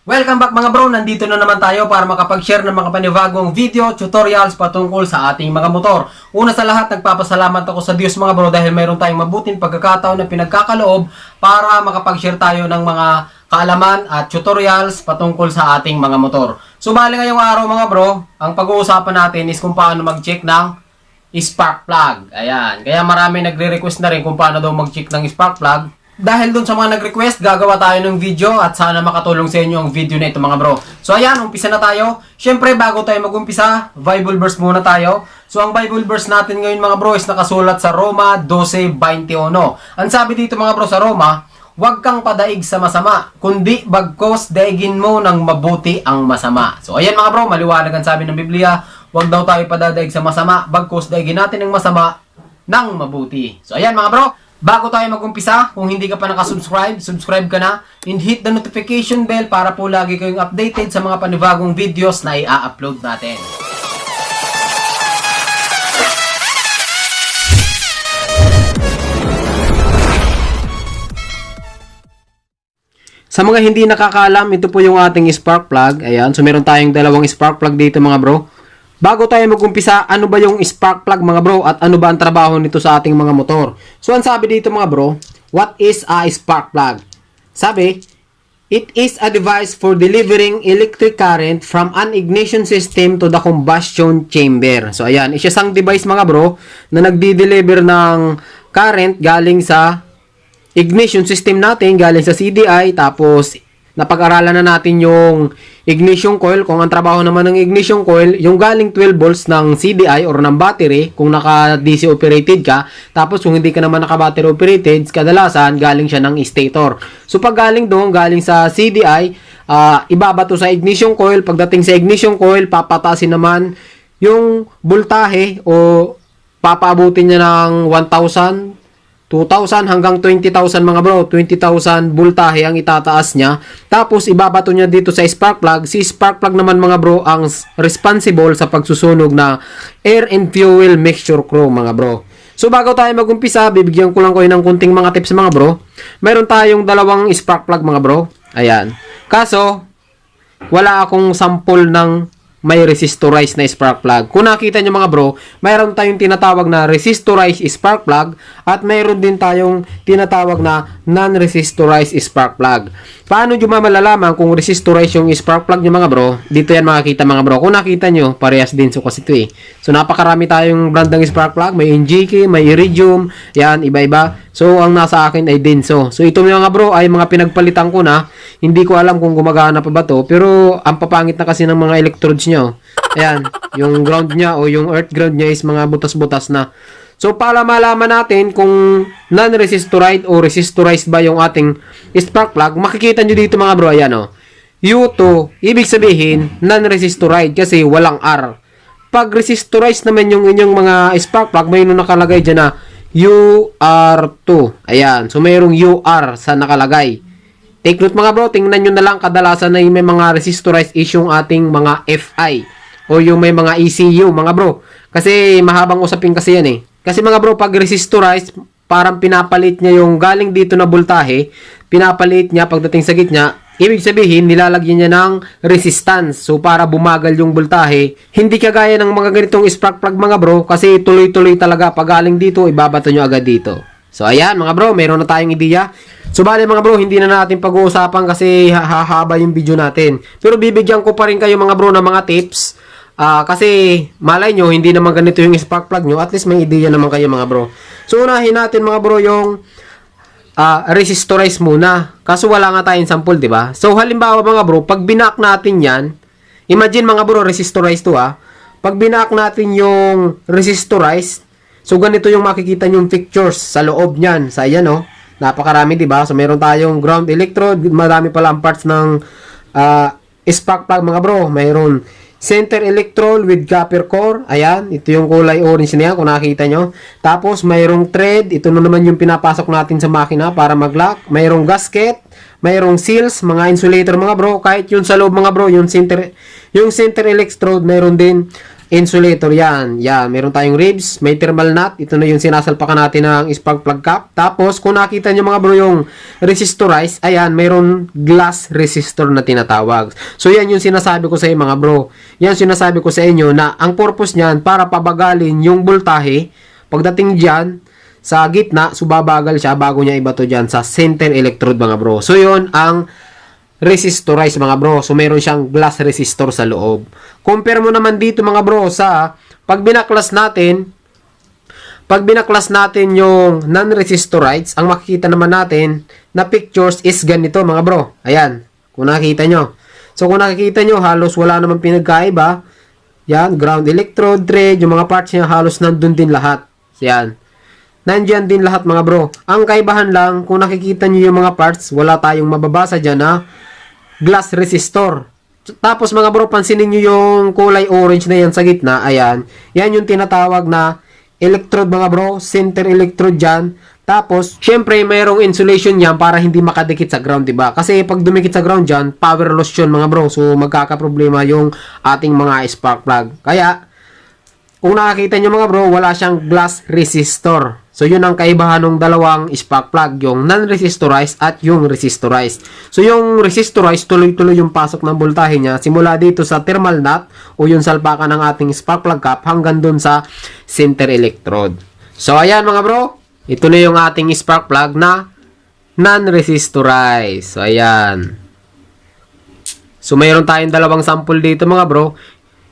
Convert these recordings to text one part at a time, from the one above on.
Welcome back mga bro, nandito na naman tayo para makapag-share ng mga panibagong video, tutorials patungkol sa ating mga motor. Una sa lahat, nagpapasalamat ako sa Diyos mga bro dahil mayroon tayong mabuting pagkakataon na pinagkakaloob para makapag-share tayo ng mga kaalaman at tutorials patungkol sa ating mga motor. So bali ngayong araw mga bro, ang pag-uusapan natin is kung paano mag-check ng spark plug. Ayan, kaya marami nagre-request na rin kung paano daw mag-check ng spark plug. Dahil dun sa mga nag-request, gagawa tayo ng video at sana makatulong sa inyo ang video na ito mga bro. So ayan, umpisa na tayo. Siyempre, bago tayo mag-umpisa, Bible verse muna tayo. So ang Bible verse natin ngayon mga bro is nakasulat sa Roma 12:21. Ang sabi dito mga bro sa Roma, huwag kang padaig sa masama, kundi bagkos daigin mo ng mabuti ang masama. So ayan mga bro, maliwanag ang sabi ng Biblia, huwag daw tayo padadaig sa masama, bagkos daigin natin ng masama ng mabuti. So ayan mga bro, bago tayo mag-umpisa, kung hindi ka pa nakasubscribe, subscribe ka na and hit the notification bell para po lagi kayong updated sa mga panibagong videos na i-upload natin. Sa mga hindi nakakaalam, ito po yung ating spark plug. Ayan, so meron tayong dalawang spark plug dito mga bro. Bago tayo mag-umpisa, ano ba yung spark plug mga bro at ano ba ang trabaho nito sa ating mga motor? So ang sabi dito mga bro, what is a spark plug? Sabi, it is a device for delivering electric current from an ignition system to the combustion chamber. So ayan, isa isang device mga bro na nagdi-deliver ng current galing sa ignition system natin, galing sa CDI, tapos napag-aralan na natin yung ignition coil, kung ang trabaho naman ng ignition coil, yung galing 12 volts ng CDI or ng battery, kung naka-DC operated ka, tapos kung hindi ka naman naka-battery operated, kadalasan galing siya ng stator. So pag galing doon, galing sa CDI, ibabato sa ignition coil, pagdating sa ignition coil, papatasin naman yung voltahe o papaabutin niya ng 1,000, 2,000 hanggang 20,000 mga bro. 20,000 voltahe ang itataas niya. Tapos ibabato niya dito sa spark plug. Si spark plug naman mga bro ang responsible sa pagsusunog na air and fuel mixture crew mga bro. So bago tayo mag-umpisa, bibigyan ko lang kayo ng kunting mga tips mga bro. Mayroon tayong dalawang spark plug mga bro. Ayan. Kaso, wala akong sample ng may resistorized na spark plug. Kung nakita nyo mga bro, mayroon tayong tinatawag na resistorized spark plug at mayroon din tayong tinatawag na non-resistorized spark plug. Paano nyo malalaman kung resistorized yung spark plug nyo mga bro? Dito yan makikita mga bro. Kung nakita nyo, parehas din so kasi ito eh. So napakarami tayong brand ng spark plug. May NGK, may Iridium, yan, iba-iba. So ang nasa akin ay Denso. So ito mga bro ay mga pinagpalitan ko na. Hindi ko alam kung gumagana pa ba to, pero ang papangit na kasi ng mga electrodes nyo. Ayan, yung ground niya o yung earth ground niya is mga butas-butas na. So para malaman natin kung non-resistorized o resistorized ba yung ating spark plug, makikita nyo dito mga bro, ayan o. U2, ibig sabihin non-resistorized kasi walang R. Pag resistorized naman yung inyong mga spark plug, may nakalagay dyan na UR2. Ayan, so mayroong UR sa nakalagay. Take note mga bro, tingnan nyo na lang kadalasan na may mga resistorized is yung ating mga FI o yung may mga ECU mga bro. Kasi mahabang usapin kasi yan eh. Kasi mga bro, pag resistorized, parang pinapalit niya yung galing dito na voltahe, pinapalit niya pagdating sa gitna, ibig sabihin nilalagyan niya ng resistance. So para bumagal yung voltahe, hindi kagaya ng mga ganitong spark plug mga bro, kasi tuloy-tuloy talaga pag galing dito, ibabato nyo agad dito. So ayan mga bro, meron na tayong ideya. So bali mga bro, hindi na natin pag-uusapan kasi hahaba yung video natin. Pero bibigyan ko pa rin kayo mga bro ng mga tips. Kasi malay nyo, hindi naman ganito yung spark plug nyo. At least may ideya naman kayo mga bro. So unahin natin mga bro yung resistorize muna. Kaso wala nga tayong sample, di ba? So halimbawa mga bro, pag binak natin yan, imagine mga bro, resistorize to ha. Pag binak natin yung resistorize, so ganito yung makikita yung pictures sa loob niyan. Sa ayan oh. Napakarami, di ba? So, meron tayong ground electrode. Marami pala ang parts ng spark plug, mga bro. Mayroon center electrode with copper core. Ayan. Ito yung kulay orange niya, kung nakita nyo. Tapos, mayroong thread. Ito na naman yung pinapasok natin sa makina para mag-lock. Mayroong gasket. Mayroong seals, mga insulator, mga bro. Kahit yun sa loob, mga bro, yung center electrode, mayroon din insulator yan. Yan, meron tayong ribs, may thermal nut. Ito na yung sinasalpakan natin ng spark plug cap. Tapos, kung nakita nyo mga bro yung resistorize, ayan, mayroon glass resistor na tinatawag. So, yan yung sinasabi ko sa inyo mga bro. Yan sinasabi ko sa inyo na ang purpose niyan para pabagalin yung voltahe. Pagdating dyan, sa gitna, so babagal siya bago niya ibato dyan sa center electrode mga bro. So, yun ang resistorize mga bro. So, meron siyang glass resistor sa loob. Compare mo naman dito mga bro sa pag binaklas natin yung non-resistorize, ang makikita naman natin na pictures is ganito mga bro. Ayan, kung nakikita nyo. So, kung nakikita nyo, halos wala naman pinagkaiba. Yan, ground electrode, thread, yung mga parts niya halos nandun din lahat. Yan. Nandiyan din lahat mga bro. Ang kaibahan lang, kung nakikita nyo yung mga parts, wala tayong mababasa dyan na glass resistor. Tapos mga bro, pansinin nyo yung kulay orange na yan sa gitna. Ayan. Yan yung tinatawag na electrode mga bro. Center electrode dyan. Tapos, syempre, mayroong insulation yan para hindi makadikit sa ground, diba? Kasi pag dumikit sa ground dyan, power loss yun mga bro. So, magkakaproblema yung ating mga spark plug. Kaya, kung nakakita nyo mga bro, wala siyang glass resistor. So, yun ang kaibahan ng dalawang spark plug, yung non-resistorized at yung resistorized. So, yung resistorized, tuloy-tuloy yung pasok ng voltahe niya simula dito sa thermal nut o yung salpakan ng ating spark plug cap hanggang dun sa center electrode. So, ayan mga bro, ito na yung ating spark plug na non-resistorized. So, ayan. So, mayroon tayong dalawang sample dito mga bro.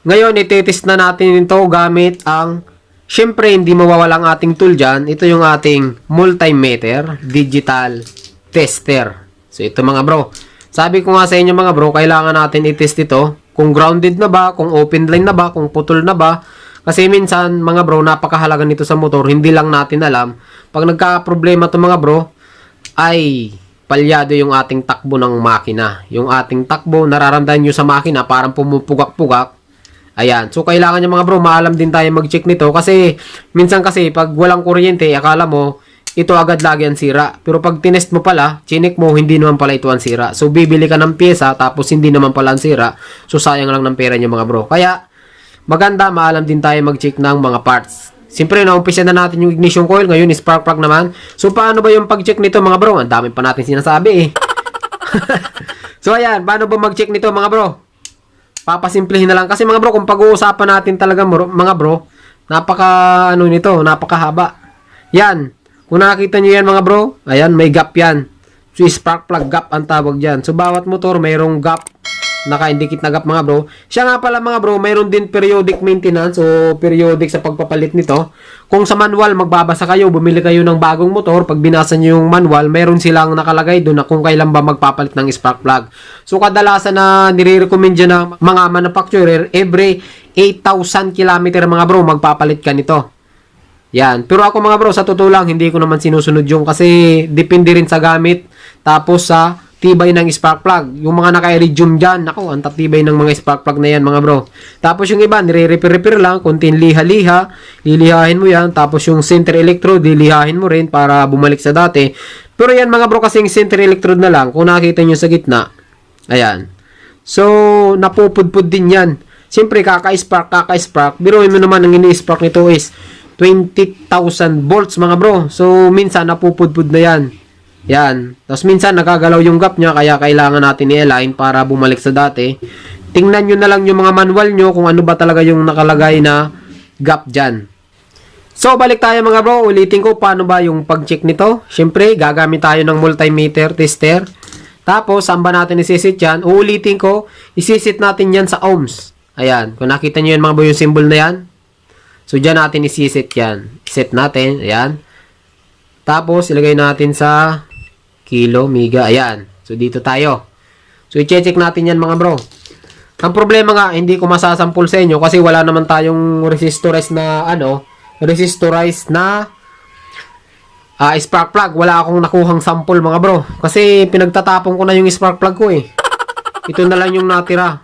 Ngayon, itetest na natin ito gamit ang, syempre, hindi mawawala ang ating tool dyan. Ito yung ating multimeter, digital tester. So, ito mga bro. Sabi ko nga sa inyo mga bro, kailangan natin itest ito. Kung grounded na ba, kung open line na ba, kung putol na ba. Kasi minsan, mga bro, napakahalaga nito sa motor. Hindi lang natin alam. Pag nagka-problema ito mga bro, ay palyado yung ating takbo ng makina. Yung ating takbo, nararamdaman nyo sa makina, parang pumupugak-pugak. Ayan. So, kailangan nyo mga bro, maalam din tayo mag-check nito. Kasi, minsan kasi, pag walang kuryente, akala mo, ito agad lagi ang sira. Pero pag tinest mo pala, chinik mo, hindi naman pala ito ang sira. So, bibili ka ng pyesa, tapos hindi naman pala ang sira. So, sayang lang ng pera nyo mga bro. Kaya, maganda, maalam din tayo mag-check ng mga parts. Siyempre, naumpisa na natin yung ignition coil. Ngayon, spark plug naman. So, paano ba yung pag-check nito mga bro? Ang dami pa natin sinasabi eh. So, ayan. Paano ba mag-check nito mga bro? Papasimplihin na lang. Kasi mga bro, kung pag-uusapan natin talaga mga bro, napakahaba. Yan. Kung nakita nyo yan mga bro, ayan, may gap yan. So, spark plug gap ang tawag dyan. So, bawat motor mayroong gap, naka-indicate na gap mga bro. Siya nga pala mga bro, mayroon din periodic maintenance o periodic sa pagpapalit nito. Kung sa manual, magbabasa kayo, bumili kayo ng bagong motor, pag binasa nyo yung manual, mayroon silang nakalagay doon na kung kailan ba magpapalit ng spark plug. So, kadalasan na nire-recommend dyan ng mga manufacturer, every 8,000 km mga bro, magpapalit ka nito. Yan. Pero ako mga bro, sa totoo lang, hindi ko naman sinusunod yung kasi depende rin sa gamit. Tapos sa tibay ng spark plug. Yung mga naka-iridium dyan, ako, ang tatibay ng mga spark plug na yan mga bro. Tapos yung iba, nire-repair lang, kunting liha-liha, lilihahin mo yan. Tapos yung center electrode, lilihahin mo rin para bumalik sa dati. Pero yan mga bro, kasing center electrode na lang, kung nakita nyo sa gitna, ayan. So, napupudpud din yan. Siyempre, kaka-spark. Biruin mo naman, ang ini-spark nito is 20,000 volts mga bro. So, minsan napupudpud na yan. Yan. Tapos minsan nakagalaw yung gap niya kaya kailangan natin i-align para bumalik sa dati. Tingnan nyo na lang yung mga manual nyo kung ano ba talaga yung nakalagay na gap dyan. So, balik tayo mga bro. Ulitin ko paano ba yung pag-check nito. Siyempre, gagamit tayo ng multimeter tester. Tapos, saan ba natin isisit yan? Uulitin ko, isisit natin yan sa ohms. Ayan. Kung nakita nyo yan mga bro yung symbol na yan. So, dyan natin isisit yan. Set natin. Ayan. Tapos, ilagay natin sa kilo, mega. Ayan. So, dito tayo. So, i-check natin yan mga bro. Ang problema nga, hindi ko masasampul sa inyo kasi wala naman tayong resistorize na, spark plug. Wala akong nakuhang sample mga bro. Kasi, pinagtatapon ko na yung spark plug ko eh. Ito na lang yung natira.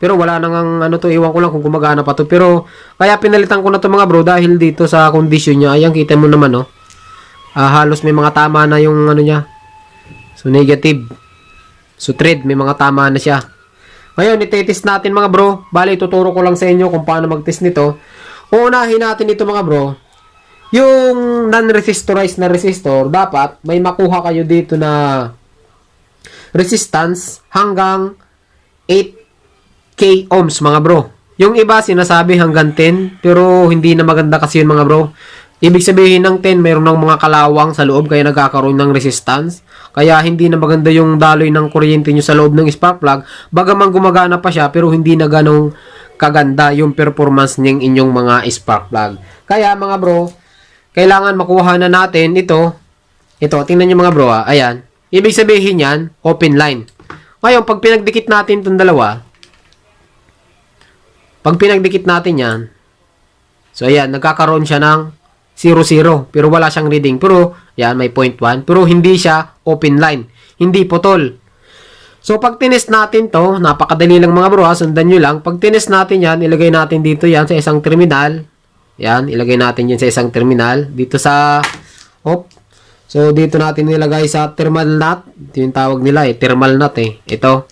Pero wala nang iwan ko lang kung gumagana pa to. Pero, kaya pinalitan ko na to mga bro dahil dito sa condition niya. Ayan, kita mo naman halos may mga tama na yung niya. So, negative. So, thread, may mga tama na siya. Ngayon, itetest natin mga bro. Bali, tuturo ko lang sa inyo kung paano mag-test nito. Unahin natin ito mga bro. Yung non-resistorized na resistor, dapat may makuha kayo dito na resistance hanggang 8k ohms mga bro. Yung iba sinasabi hanggang 10, pero hindi na maganda kasi yun mga bro. Ibig sabihin ng 10, mayroon ng mga kalawang sa loob kaya nagkakaroon ng resistance. Kaya hindi na maganda yung daloy ng kuryente nyo sa loob ng spark plug. Bagaman gumagana pa siya, pero hindi na ganong kaganda yung performance ng inyong mga spark plug. Kaya mga bro, kailangan makuha na natin ito. Ito, tingnan nyo mga bro ayan. Ibig sabihin yan, open line. Ngayon, pag pinagdikit natin itong dalawa, pag pinagdikit natin yan, so ayan, nagkakaroon siya ng 0, 0. Pero wala siyang reading. Pero, yan, may 0.1. Pero hindi siya open line. Hindi putol. So, pag tinest natin to, napakadali lang mga bro sundan nyo lang. Pag tinest natin yan, ilagay natin dito yan sa isang terminal. Yan, ilagay natin yan sa isang terminal. Dito sa, so, dito natin nilagay sa thermal nut. Ito yung tawag nila thermal nut Ito.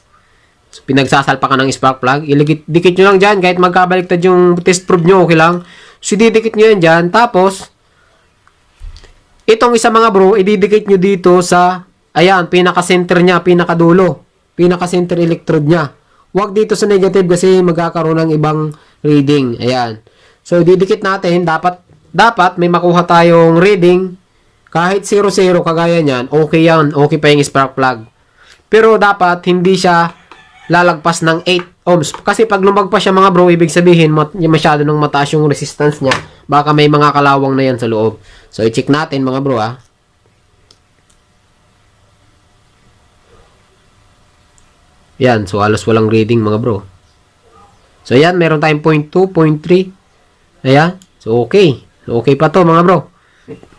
So, pinagsasalpakan ng spark plug. Dikit nyo lang dyan. Kahit magkabaliktad yung test probe nyo, okay lang. So, didikit nyo yan dyan. Tapos, itong isa mga bro, ididikit nyo dito sa, ayan, pinaka-center niya, pinakadulo. Pinaka-center electrode niya. Huwag dito sa negative kasi magkakaroon ng ibang reading. Ayan. So, didikit natin, dapat may makuha tayong reading. Kahit 0, 0, kagaya niyan, okay yan. Okay pa yung spark plug. Pero dapat hindi siya lalagpas ng 8 ohms. Kasi pag lumagpas siya mga bro, ibig sabihin, masyado nang mataas yung resistance niya. Baka may mga kalawang na yan sa loob. So, i-check natin mga bro Yan, so halos walang reading mga bro. So, yan, meron tayong 0.2, 0.3. Ayan. So, okay. So, okay pa to mga bro.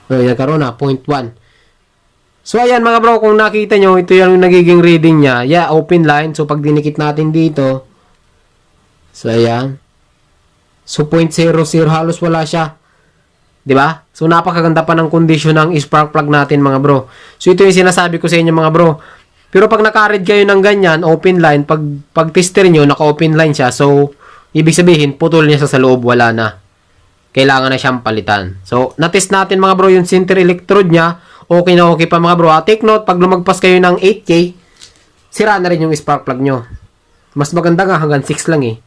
Nagkaroon na, 0.1. So, ayan mga bro, kung nakita nyo, ito yung nagiging reading niya. Yeah, open line. So, pag dinikit natin dito, so, ayan. So, 0.00, halos wala siya. Diba? So, napakaganda pa ng kondisyon ng spark plug natin mga bro. So, ito yung sinasabi ko sa inyo mga bro. Pero pag naka-read kayo ng ganyan, open line, pag tester nyo, naka-open line siya. So, ibig sabihin, putol niya sa loob, wala na. Kailangan na siyang palitan. So, na-test natin mga bro yung center electrode niya. Okay na okay pa mga bro. Take note, pag lumagpas kayo ng 8K, sira na rin yung spark plug nyo. Mas maganda nga hanggang 6 lang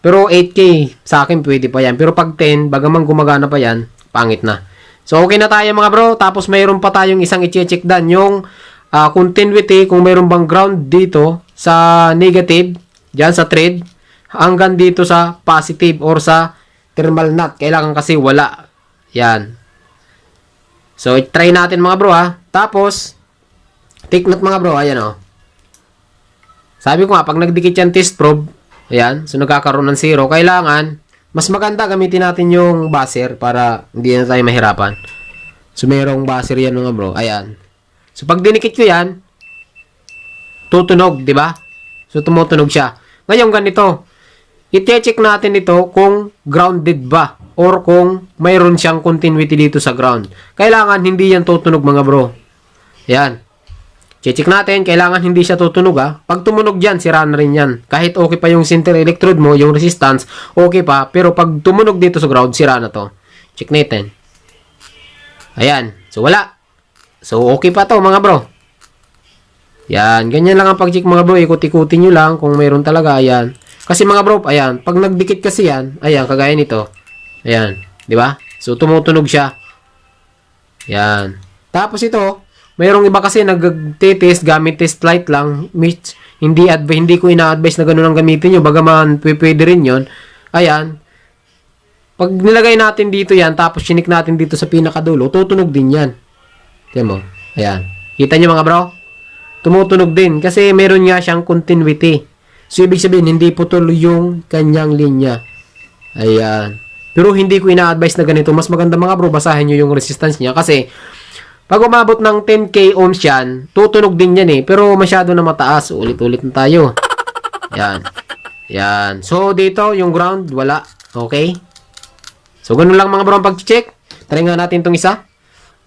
Pero 8K, sa akin pwede pa yan. Pero pag 10, bagaman gumagana pa yan, pangit na. So, okay na tayo mga bro. Tapos mayroon pa tayong isang i-check dan. Yung continuity, kung mayroon bang ground dito sa negative, dyan sa thread, hanggang dito sa positive or sa thermal nut. Kailangan kasi wala. Yan. So, try natin mga bro Tapos, take note mga bro. Ayan Sabi ko nga, pag nagdikit yan test probe, ayan, so nagkakaroon ng 0. Kailangan, mas maganda gamitin natin yung buzzer para hindi na tayo mahirapan. So, mayroong buzzer yan mga bro. Ayan. So, pag dinikit ko yan, tutunog, di ba? So, tumutunog siya. Ngayon, ganito. I-check natin ito kung grounded ba or kung mayroon siyang continuity dito sa ground. Kailangan hindi yan tutunog mga bro. Yan. Check natin, kailangan hindi siya tutunog Pag tumunog yan, sira na rin yan. Kahit okay pa yung center electrode mo, yung resistance, okay pa. Pero pag tumunog dito sa ground, sira na to. Check natin. Ayan. So, wala. So, okay pa to mga bro. Yan. Ganyan lang ang pag-check mga bro. Ikot-ikutin nyo lang kung mayroon talaga. Ayan. Kasi mga bro, ayan, pag nagdikit kasi yan, ayan, kagaya nito. Ayan, di ba? So, tumutunog siya. Ayan. Tapos ito, mayroong iba kasi nag-test gamit test light lang. Hindi ko ina-advise na gano'n ang gamitin nyo. Bagaman, pwede rin yun. Ayan. Pag nilagay natin dito yan, tapos sinik natin dito sa pinakadulo, tutunog din yan. Tignan mo. Ayan. Kita nyo mga bro? Tumutunog din. Kasi meron nga siyang continuity. So, ibig sabihin, hindi putol yung kanyang linya. Ayan. Pero hindi ko ina-advise na ganito. Mas maganda mga bro, basahin nyo yung resistance niya. Kasi, pag umabot ng 10k ohms yan, tutunog din yan Pero masyado na mataas. Ulit-ulit na tayo. Ayan. Ayan. So, dito, yung ground, wala. Okay? So, ganun lang mga bro ang pag-check. Try nga natin itong isa.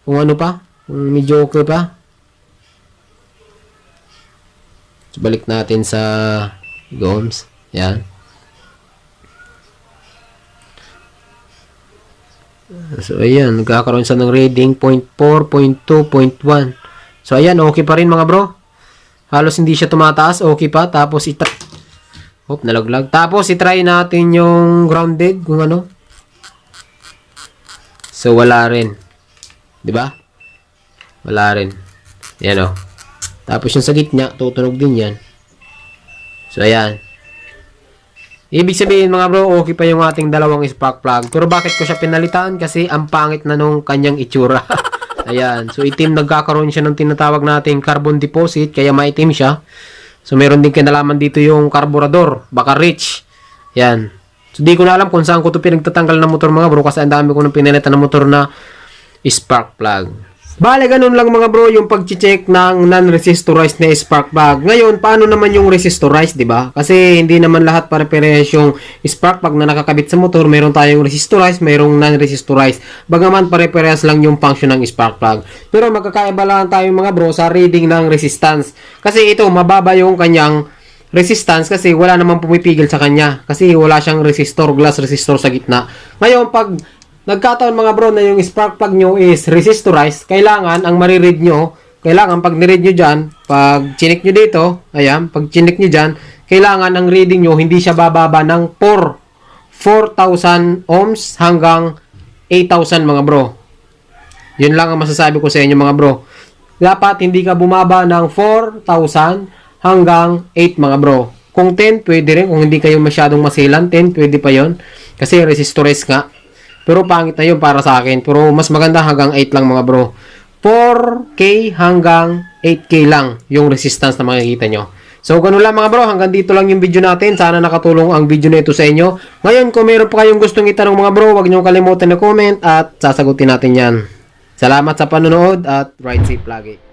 Kung ano pa. Kung medyo okay pa. So, balik natin sa ohms. Yan. So, ayan. Nagkakaroon siya ng reading 0.4, 0.2, 0.1. So, ayan. Okay pa rin mga bro. Halos hindi siya tumataas. Okay pa. Tapos, nalaglag. Tapos, itry natin yung grounded. Kung ano. So, wala rin. Diba? Wala rin. Yan o. Tapos, yung sa gitna, tutunog din yan. So, ayan. Ibig sabihin mga bro, okay pa yung ating dalawang spark plug. Pero bakit ko siya pinalitan? Kasi ang pangit na nung kanyang itsura. Ayan. So, itim nagkakaroon siya ng tinatawag nating carbon deposit. Kaya maitim siya. So, meron din kinalaman dito yung carburetor. Baka rich. Ayan. So, di ko na alam kung saan ko ito pinagtatanggal ng motor mga bro. Kasi ang dami ko nang pinalitan ng motor na spark plug. Bale, ganun lang mga bro yung pag-check ng non-resistorized na spark plug. Ngayon, paano naman yung resistorized, di ba? Kasi hindi naman lahat pare-parehas yung spark plug na nakakabit sa motor. Meron tayong resistorized, mayroong non-resistorized. Bagaman pare-parehas lang yung function ng spark plug. Pero magkakaiba lang tayo mga bro sa reading ng resistance. Kasi ito, mababa yung kanyang resistance kasi wala namang pumipigil sa kanya. Kasi wala siyang resistor, glass resistor sa gitna. Ngayon, pag nagkataon mga bro na yung spark plug nyo is resistorized, kailangan ang mariread nyo, kailangan pag niread nyo dyan, pag chinik nyo dito, ayan, pag chinik nyo dyan, kailangan ang reading nyo hindi siya bababa ng 4,000 ohms hanggang 8,000 mga bro. Yun lang ang masasabi ko sa inyo mga bro. Dapat hindi ka bumaba ng 4,000 hanggang 8 mga bro. Kung 10, pwede rin. Kung hindi kayo masyadong masilan, 10, pwede pa yon. Kasi resistorized nga. Pero pangit na yun para sa akin. Pero mas maganda hanggang 8 lang mga bro. 4K hanggang 8K lang yung resistance na makikita nyo. So, ganun lang mga bro. Hanggang dito lang yung video natin. Sana nakatulong ang video na ito sa inyo. Ngayon, kung meron pa kayong gustong itanong mga bro, huwag nyo kalimutan na comment at sasagutin natin yan. Salamat sa panonood at ride safe lagi.